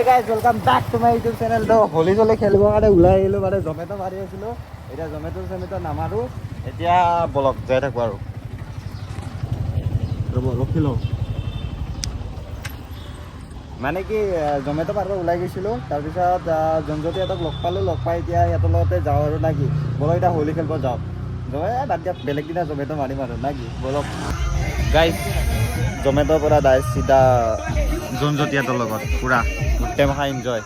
Guys welcome back to my YouTube channel. তো হোলী চলি খেলিবৰ কাৰণে ওলাই আহিলোঁ, মানে জমেট' মাৰি আছিলোঁ। এতিয়া জমেট' নামাৰোঁ, এতিয়া বলক যাই থাকোঁ আৰু ৰ'ব ৰখি লওঁ। মানে কি জমেট' মাৰিব ওলাই গৈছিলোঁ, তাৰপিছত জনজ্যোতিহঁতক লগ পালোঁ, লগ পাই এতিয়া সিহঁতৰ লগতে যাওঁ আৰু না কি বলক এতিয়া হোলী খেলিব যাওঁ। বাদ দিয়া বেলেগ দিনা জমেট' মাৰিম আৰু না কি বলক গাইজ। জমেট'ৰ পৰা চিধা জনজ্যোতিহঁতৰ লগত পুৰা গোটেই মাহা এনজয়।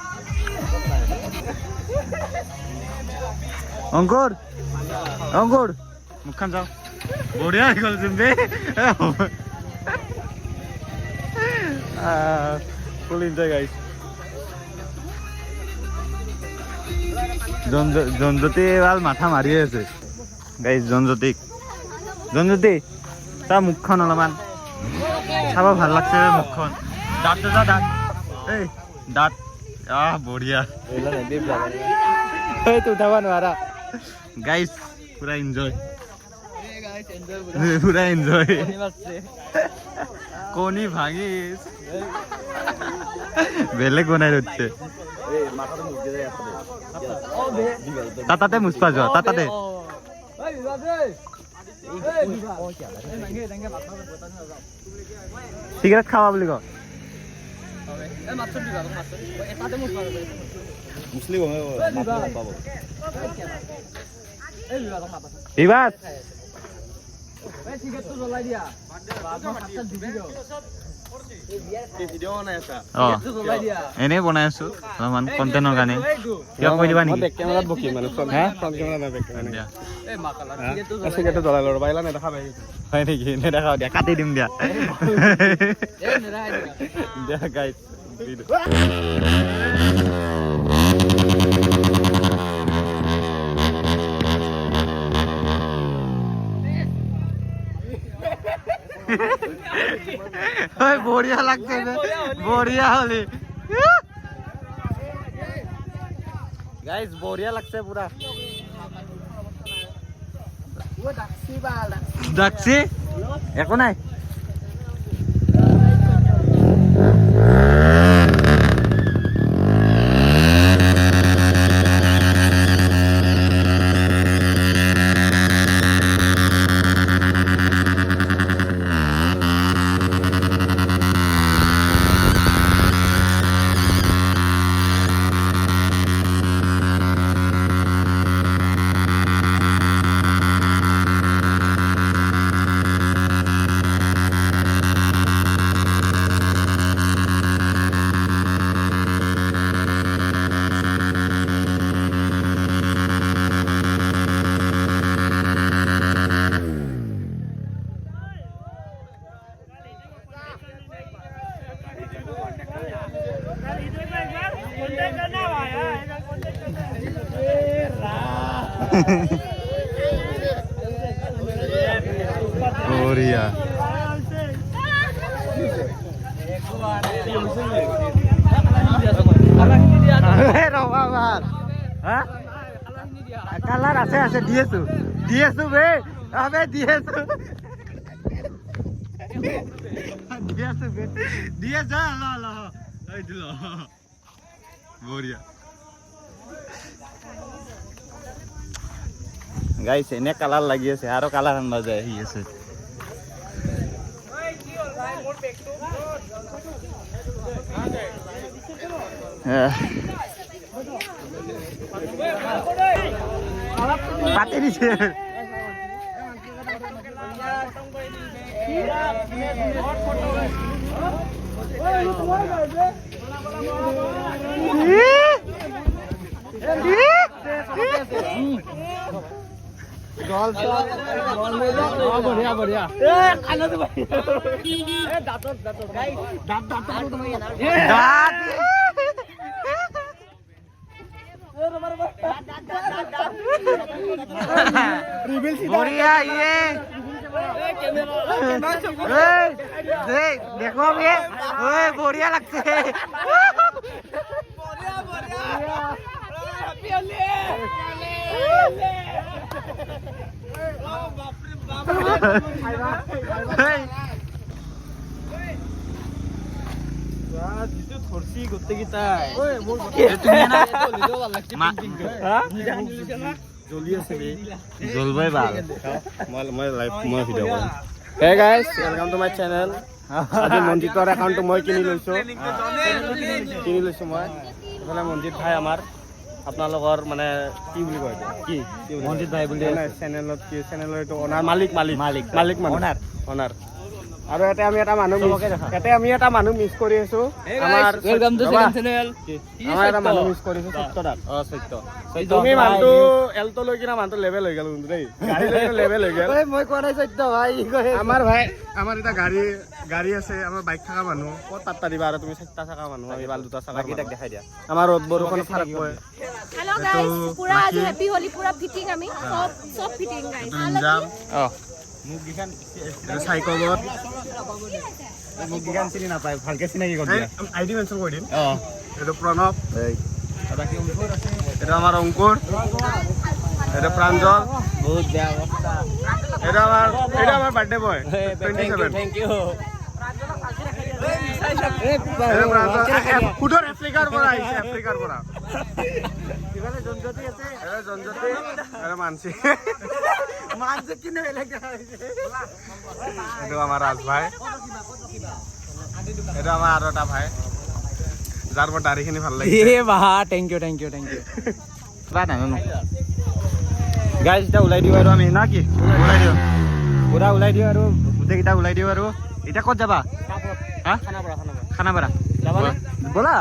অংকুৰ অংকুৰ মুখখন চাওঁ, বঢ়িয়া হৈ গ'ল চোন বে। Full enjoy guys. জনজ্যোতি ভাল মাথা মাৰিয়ে আছে গাইজ। জনজ্যোতি তাৰ মুখখন অলপমান চাব ভাল লাগছে মুখখন। দাঁত দাঁত এই দাঁত বঢ়িয়া উঠাব নোৱাৰা গাইজ। পুৰা এনজয়, পুৰা এনজয়। কণী ভাঙি বেলেগ বনাই উঠছে। তাতে মুচপা যোৱা তাতে চিগাৰেট খাৱা বুলি কয়। এনেই বনাই আছো অলপমান কণ্টেনৰ কাৰণে। কিবা কৈ দিবা নেকি? হয় নেকি? নেদেখাও দিয়া, কাটি দিম দিয়া। দিয়া গাইজ বঢ়িয়া লাগছে, বঢ়িয়া হলি গাইজ, বঢ়িয়া লাগছে পুৰা। ডাকছি একো নাই। বঢ়িয়া কালাৰ আছে দি আছো বে দি আছো বঢ়িয়া গাইছ। এনে কালাৰ লাগি আছে আৰু কালাৰ আনবা যায় আহি আছে। পাতি দিছে বঢ়িয়া বঢ়িয়া বঢ়িয়া ইয়ে দেখো বঢ়িয়া লাগছে। যিটো ধৰছি গোটেইকেইটাই জ্বলি আছে জ্বলবাই ভাল মই ভিডিঅ' কৰিম hey guys welcome to my channel আজি মঞ্জিতৰ একাউণ্টটো মই কিনি লৈছোঁ মই এইফালে মঞ্জিত ভাই আমাৰ আপোনালোকৰ মানে কি বুলি কয় কি মঞ্জিত ভাই বুলি চেনেলত কি চেনেলৰ এইটো অনাৰ মালিক অনাৰ আৰু ইয়াতে আমি এটা মানুহ মিছ কৰি আছো আমাৰ ৱেলকাম টু চেনেল আমাৰ এটা মানুহ মিছ কৰিছো সত্যদাক সত্য তুমি মানুহটো এলটো লৈ কিনা মানুহটো লেভেল হৈ গ'ল কিন্তু দেই গাড়ী লৈ লেভেল হৈ গ'ল মই কোৱা নাই সত্য ভাই আমাৰ এটা গাড়ী আছে আমাৰ বাইক থকা মানুহ ক'ত পাত্তা দিবা আৰু তুমি 4টা চাকা মানুহ আমি বাল 2টা চাকা কেইটাক দেখাই দিয়া আমাৰ ৰ'দ বৰষুণ ফাৰাক পৰে हेलो गाइस पूरा आज हैप्पी होली पूरा फिटिंग আমি সব ফিটিং গাইস মুগিখান সাইকলত মুগিখান চিনি নাপায় ভালকে চিনাকি কৰি দিয়া আইডি মেনশন কৰি দিম এটা প্ৰণৱ এটা আমাৰ অংকুৰ এটা প্ৰাঞ্জল বহুত বেয়া অৱস্থা এটা আমাৰ বাৰ্থডে বয় 27 থ্যাংক ইউ ফুটৰ আফ্ৰিকাৰ পৰা আহিছে ইফালে জনজাতি আছে আৰু মানসি কিনে বেলেগ দেখা হৈছে এইটো আমাৰ ৰাজ ভাই এইটো আমাৰ আৰু এটা ভাই যাৰ মোৰ দাঢ়িখিনি ভাল লাগিছে থ্যাংক ইউ বা নাজানো গাইজ এতিয়া ওলাই দিওঁ আৰু আমি না কি ওলাই দিওঁ আৰু গোটেইকেইটা ওলাই দিওঁ আৰু এতিয়া ক'ত যাবা খানাপাৰা যাবানে ব'লা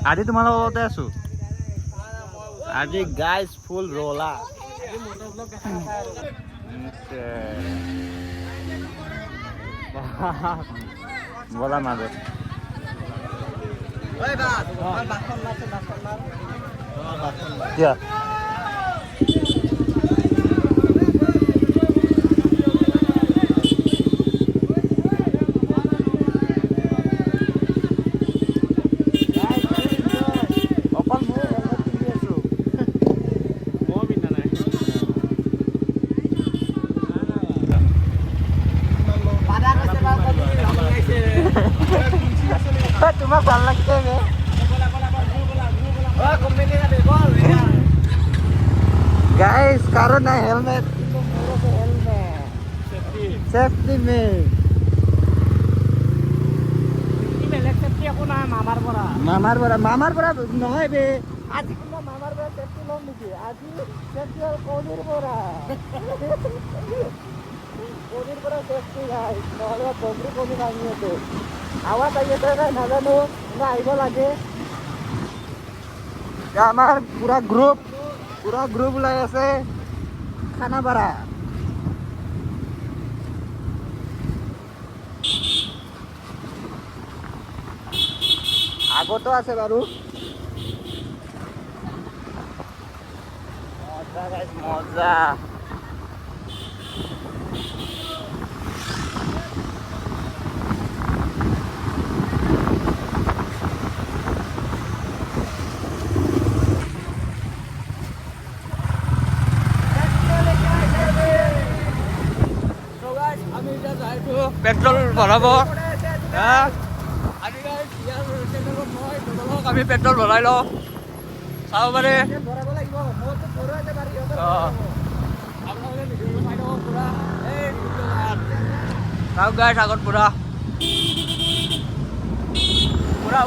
আজি তোমাৰ লগতে আছো আজি গাইজ ফুল ৰলা ব'লা মাজত কিয় তোমাক ভাল লাগছে গাইস কাৰো না হেলমেট সেফটি মে মামাৰ পৰা নহয় বে আজি কোন মামাৰ পৰা সেফটি লম নেকি আজি সেফটি আৰ কোনিৰ পৰা সেফটি গাইস নহলে বন্ধু কোনি আনি আছে আৱাজ আহি আছে নাজানো না আহিব লাগে আমাৰ পুৰা গ্ৰুপ ওলাই আছে খানাপাৰা আগতো আছে বাৰু মজা পেট্ৰল ভৰাব আমি পেট্ৰল ভৰাই লওঁ চাব পাৰে চাওক গাইছ আগত পুৰা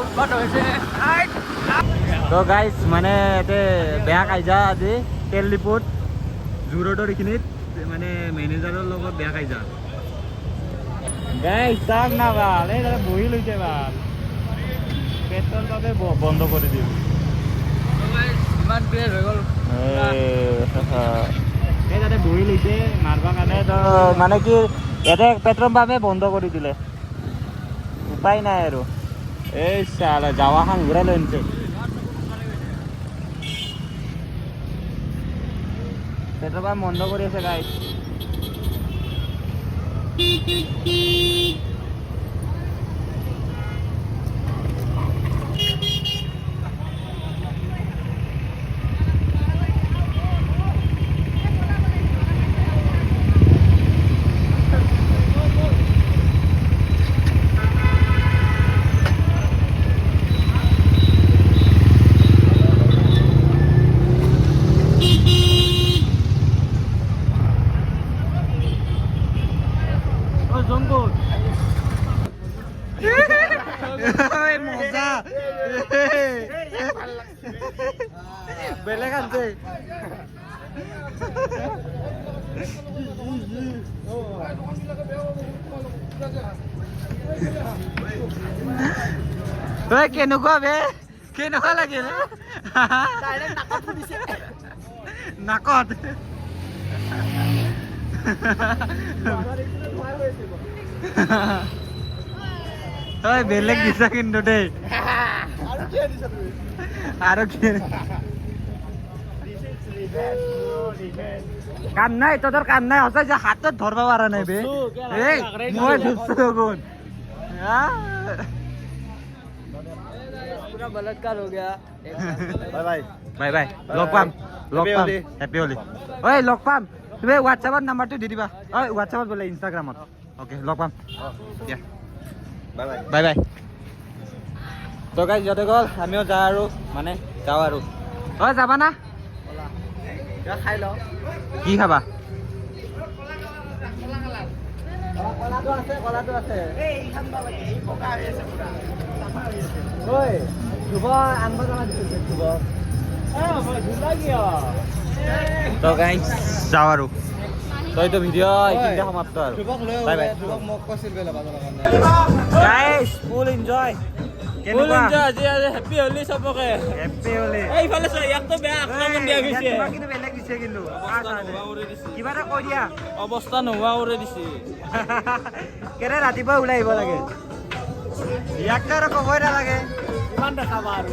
উৎপাত হৈছে তো গাইছ মানে ইয়াতে বেয়া কাজিয়া আজি তেল ডিপুত জু ৰোডৰ এইখিনিত মানে মেনেজাৰৰ লগত বেয়া কাজিয়া গাইছ চাওক না ভাল এই তাতে বহি লৈছে ভাল পেট্ৰল পাম্পে বন্ধ কৰি দিম ইমান ক্লিয়াৰ হৈ গ'ল এই তাতে বহি লৈছে মাৰিবৰ কাৰণে তো মানে কি ইয়াতে পেট্ৰল পাম্পে বন্ধ কৰি দিলে উপায় নাই আৰু এই চালা জাৱাখান ঘূৰাই লৈ আনিছে পেট্ৰল পাম্প বন্ধ কৰি আছে গাইছ কেনেকুৱা বে কেনেকুৱা লাগে নাকত তই বেলেগ দিছা কিন্তু দেই আৰু কি কাম নাই তোদের কাম নাই সঁচাই যে হাতত ধরবা পারা নাই বে এই মই ধরছো গুণ पूरा बलात्कार हो गया बाय बाय बाय लग पाम हैप्पी होली ओए लग पाम তুমি হোয়াটসঅ্যাপত নাম্বারটো দি দিবা ওই হোয়াটসঅ্যাপত বলে ইনষ্টাগ্রামত ওকে লগ পাম দিয়া বাই বাই বাই বাই তো গাইস যতে গল আমিও যা আৰু মানে যাও আৰু ওই যাবা না খাই ল কি খাবা কলাটো আছে এই খানবা লাগে এই পকা হৈ আছে পুৰা ওই শুভ আনবা জানা দিছে শুভ মই ভুলা গিয়া তো গাইস যাও আৰু তইতো ভিডিও এইখিনিতে সমাপ্ত আৰু বাই বাই শুভক মোক কৈছিল বেলা বাজাৰৰ কাৰণে guys full enjoy full enjoy আজি হ্যাপি হোলি সবকে হ্যাপি হোলি এইফালে চা ইয়াক তো বেয়া আক্ৰমণ দিয়া গৈছে কিন্তু বেলেগ দিছে কিন্তু কিবা এটা কৈ দিয়া অৱস্থা নোহোৱা কৰি দিছে কেনে ৰাতিপুৱা ওলাই আহিব লাগে ইয়াক আৰু ক'বই নালাগে ইমান দেখাবা আৰু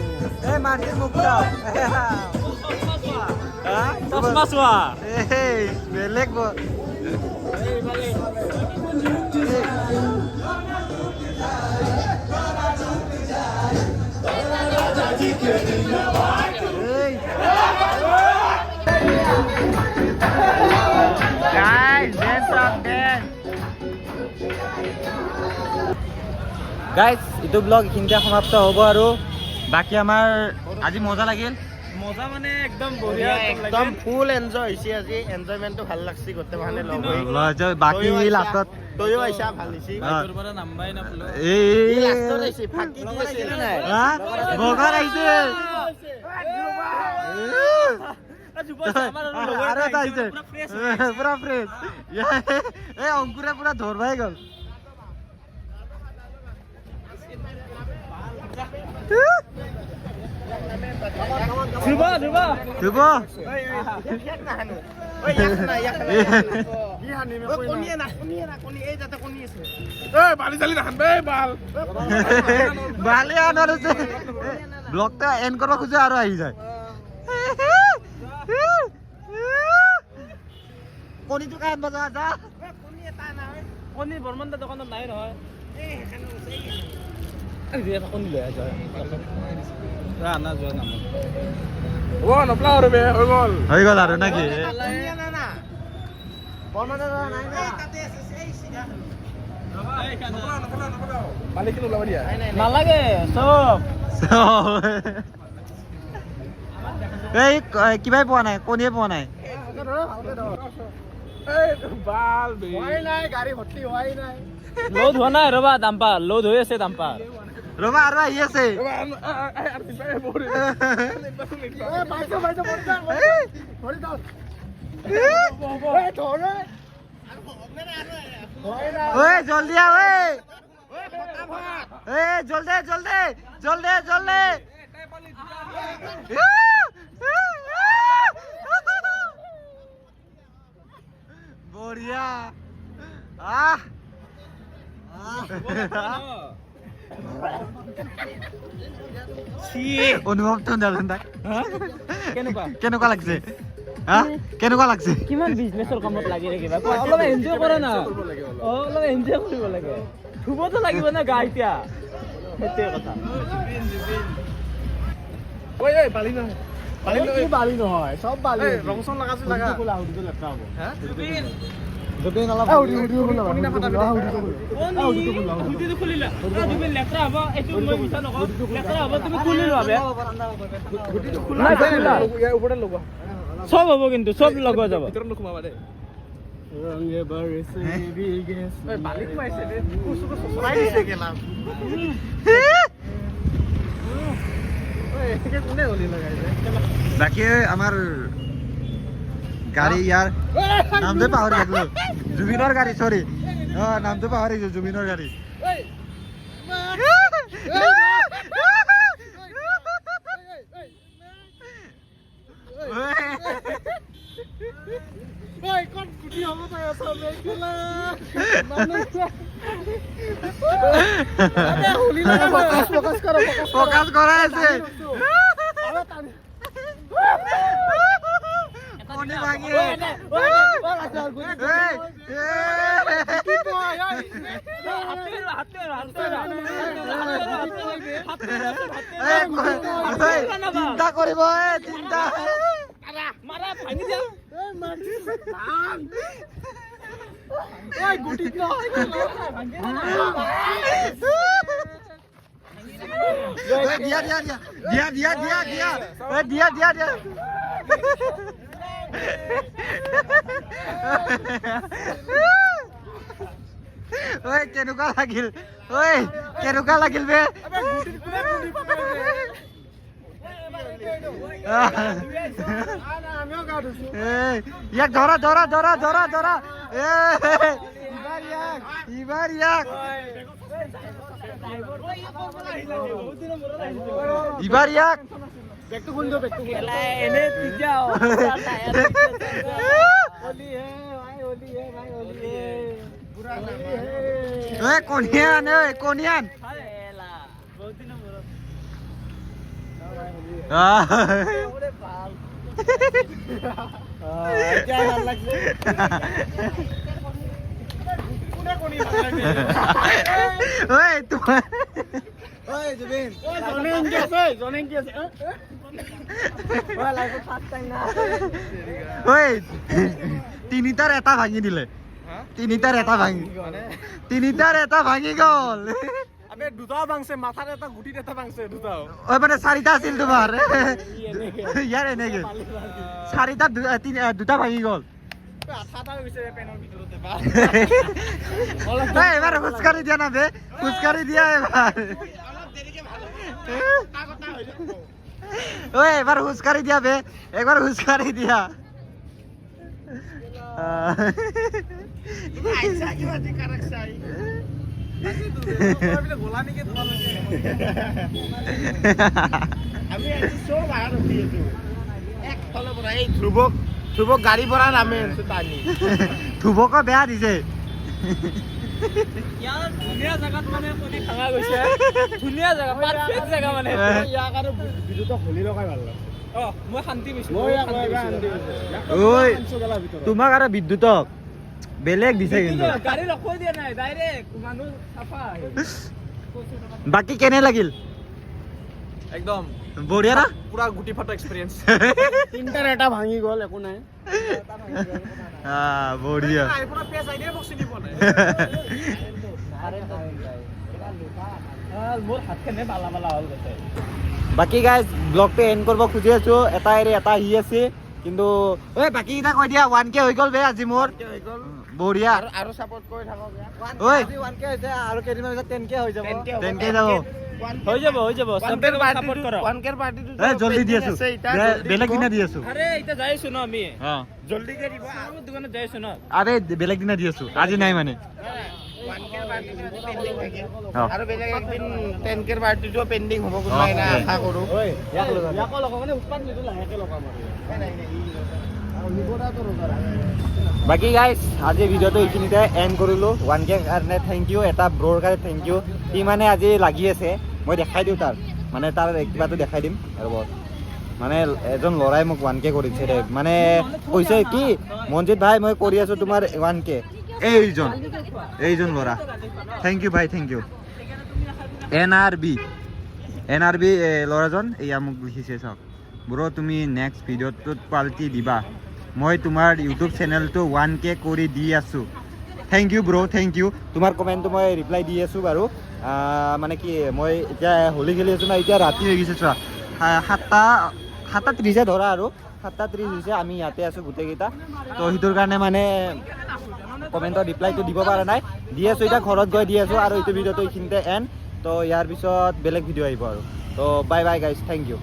এই মাৰ্কেট মুখ চাও চশমা চোৱা এই বেলেগ গাইজ এইটো ব্লগ এইখিনিতে সমাপ্ত হ'ব আৰু বাকী আমাৰ আজি মজা লাগিল মজা মানে একদম বঢ়িয়া একদম ফুল এনজয় হৈছে আজি এনজয়মেন্টটো ভাল লাগছি গোটেই মানে লগ হৈ বাকী লাষ্টত তয়ো আইছা ভাল হৈছে তোৰ পৰা নাম্বাই নাপলো এই লাষ্টত আইছে ফাকি দি আছিল নাই বগাৰ আইছে আৰু এটা আইছে পুৰা ফ্ৰেছ এই অংকুৰে পুৰা ধৰবাই গ'ল Coba. ব্লগটা এন্ড কৰিব খুজে আৰু আহি যায় কণীটো কাই আনবা যা কণী এটা নাই কণী বৰ্মনদা দোকানত নাই নহয় কণী লৈ আহ হৈ গ'ল আৰু নাকি নালাগে চব এই কিবাই পোৱা নাই কণীয়ে পোৱা নাই লোড হোৱা নাই ৰবা দাম্পাৰ লোড হৈ আছে দাম্পাৰ ৰবা আৰু আহি আছে জলদি আ জলদি বঢ়িয়া অনুভৱটো নাজান তাক কেনেকুৱা লাগছে কেনেকুৱা লাগছে কিমান বিজনেছৰ কামত লাগি থাকিবা অলপ এনজয় কৰা না অলপ এনজয় কৰিব লাগে ধুবতো লাগিব না গা এতিয়া সেইটোৱে কথা বালি নহয় চব বালি ৰং চং লগাইছে লাগা লেপটা হ'ব জুবিন অলপ সব হ'ব কিন্তু সব লগোৱা যাব বাকী আমাৰ গাড়ী ইয়াৰ নামটো পাহৰি থাকিলো জুবিনৰ গাড়ী চৰি নামটো পাহৰিছো জুবিনৰ গাড়ী ফোকাস কৰা আছে কোনে ভাগি চিন্তা কৰিব চিন্তা মাৰা ভাঙি দিয়া কেনেকুৱা লাগিল ঐ কেনেকুৱা লাগিল বে ইয়াক ধৰা ধৰা ধৰা ধৰা ধৰা ইবাৰ ইয়াক ইবাৰ ইয়াক কণিয়ান কণিয়ান তিনিটাৰ এটা ভাঙি দিলে তিনিটাৰ এটা ভাঙি গল দুটাও ভাঙছে মাথাৰ এটা গুটিত এটা ভাঙছে দুটাও মানে চাৰিটা আছিল তোমাৰ ইয়াৰ এনেকে চাৰিটা দুটা ভাঙি গল এবাৰ খোজকাঢ়ি দিয়া না বে খোজকাঢ়ি দিয়া এবাৰ খোজকাঢ়ি দিয়া বে একবাৰ খোজকাঢ়ি দিয়া ধ্ৰুৱক গাড়ী পৰা নামে ধ্ৰুৱকো বেয়া দিছে ধুনীয়া জাগাত মানে কণী ভাঙা গৈছে ধুনীয়া জাগা পাৰফেক্ট জাগা মানে ইয়াক আৰু বিদ্যুতক হলি লগাই ভাল লাগে মই শান্তি পাইছো তোমাক আৰু বিদ্যুতক বেলেগ দিছে কিন্তু গাড়ী ৰখাই দিয়া নাই ডাইৰেক্ট মানুহ চাফা বাকী কেনে লাগিল একদম বঢ়িয়া না পুৰা গুটি ফাটা এক্সপেৰিয়েন্স তিনটাৰ এটা ভাঙি গল একো নাই বঢ়িয়া পুৰা পেজ আইডিয়া বক্সি দিব নাই মোৰ হাতখনে বালা বালা হল গৈছে বাকী গাইজ ব্লগটো এণ্ড কৰিব খুজি আছো এটা এৰি এটা আহি আছে কিন্তু ঐ বাকী কেইটা কৈ দিয়া 1K হৈ গ'ল বে আজি মোৰ বঢ়িয়া আৰু সাপোৰ্ট কৰি থাকক ঐ 1K হৈছে আৰু কেইদিনমান পিছত 10K হৈ যাব 10K যাব হৈ যাব সবেই সাপোৰ্ট কৰক 1K পাৰ্টিটো জলদি দি আছো বেলেগ দিনা দি আছো আৰে এটা যাইছো ন আমি অ জলদি কে দিব আমাৰ দোকানত যাইছো ন আৰে বেলেগ দিনা দি আছো আজি নাই মানে 1K পাৰ্টিটো পেন্ডিং থাকে আৰু বেলেগ একদিন 10K পাৰ্টিটো পেন্ডিং হ'ব কোনোবাই না আশা কৰো ইয়াক লগাব মানে উৎপাদ নিদু লাহেকে লগাম আৰু নিবৰা তো ৰবা বাকী গাইজ আজি ভিডিঅ'টো এইখিনিতে এণ্ড কৰিলোঁ 1K কাৰণে থেংক ইউ এটা ব্ৰ'ৰ কাৰণে থেংক ইউ সি মানে আজি লাগি আছে মই দেখাই দিওঁ তাৰ মানে তাৰ কিবাটো দেখাই দিম ৰ'ব মানে এজন ল'ৰাই মোক 1K কৰিছে দে মানে কৈছে কি মনজিত ভাই মই কৰি আছোঁ তোমাৰ 1K এইজন ল'ৰা থেংক ইউ ভাই থেংক ইউ NRB ল'ৰাজন এয়া মোক লিখিছে চাওক ব্ৰ' তুমি নেক্সট ভিডিঅ'টোত পাল্টি দিবা মই তোমাৰ ইউটিউব চেনেলটো 1K কৰি দি আছোঁ থেংক ইউ ব্ৰ' থেংক ইউ তোমাৰ কমেণ্টটো মই ৰিপ্লাই দি আছোঁ বাৰু মানে কি মই এতিয়া হোলী খেলি আছোঁ না এতিয়া ৰাতি হৈ গৈছে চোৱা 7:30 ধৰা আৰু 7:30 হৈছে আমি ইয়াতে আছোঁ গোটেইকেইটা তো সেইটোৰ কাৰণে মানে কমেণ্টৰ ৰিপ্লাইটো দিব পৰা নাই দি আছোঁ এতিয়া ঘৰত গৈ দি আছোঁ আৰু এইটো ভিডিঅ'টো এইখিনিতে এণ্ড তো ইয়াৰ পিছত বেলেগ ভিডিঅ' আহিব আৰু তো bye bye guys thank U